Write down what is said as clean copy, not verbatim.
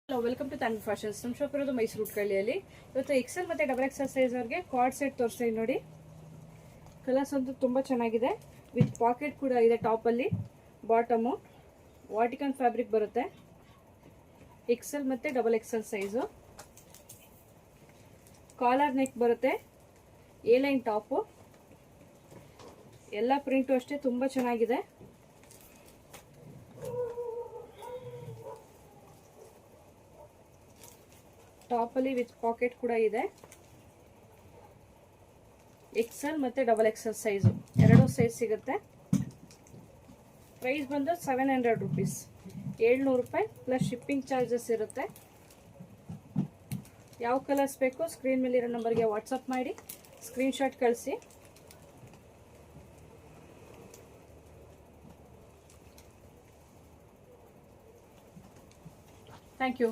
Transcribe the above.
Hello, welcome to Tanvi fashions. ನಮ್ಮ shop ಇರೋದು ಮೈಸೂರು ಉಟ್ಕಳ್ಳಿಯಲ್ಲಿ. ಇವತ್ತು ಎಕ್ಸೆಲ್ ಮತ್ತು ಡಬಲ್ ಎಕ್ಸೆಲ್ ಸೈಜ್ ಅವ್ರಿಗೆ ಕಾರ್ಡ್ ಸೆಟ್ ತೋರಿಸ್ತೀನಿ ನೋಡಿ. ಕಲರ್ಸ್ ಅಂತೂ ತುಂಬ ಚೆನ್ನಾಗಿದೆ. ವಿತ್ ಪಾಕೆಟ್ ಕೂಡ ಇದೆ. ಟಾಪಲ್ಲಿ ಬಾಟಮು ವಾಟಿಕನ್ ಫ್ಯಾಬ್ರಿಕ್ ಬರುತ್ತೆ. ಎಕ್ಸೆಲ್ ಮತ್ತು double XL size. Collar neck ಬರುತ್ತೆ. A line top. ಎಲ್ಲ ಪ್ರಿಂಟು ಅಷ್ಟೇ ತುಂಬ ಚೆನ್ನಾಗಿದೆ. ಟಾಪಲ್ಲಿ ವಿತ್ ಪಾಕೆಟ್ ಕೂಡ ಇದೆ. ಎಕ್ಸೆಲ್ ಮತ್ತು ಡಬಲ್ ಎಕ್ಸೆಲ್ ಸೈಜು ಎರಡೂ ಸೈಜ್ ಸಿಗುತ್ತೆ. ಪ್ರೈಸ್ ಬಂದು 700 ರುಪೀಸ್, 700 ರೂಪಾಯಿ ಪ್ಲಸ್ ಶಿಪ್ಪಿಂಗ್ ಚಾರ್ಜಸ್ ಇರುತ್ತೆ. ಯಾವ ಕಲರ್ಸ್ ಬೇಕು ಸ್ಕ್ರೀನ್ ಮೇಲಿರೋ ನಂಬರ್ಗೆ ವಾಟ್ಸಪ್ ಮಾಡಿ ಸ್ಕ್ರೀನ್ಶಾಟ್ ಕಳಿಸಿ. Thank you.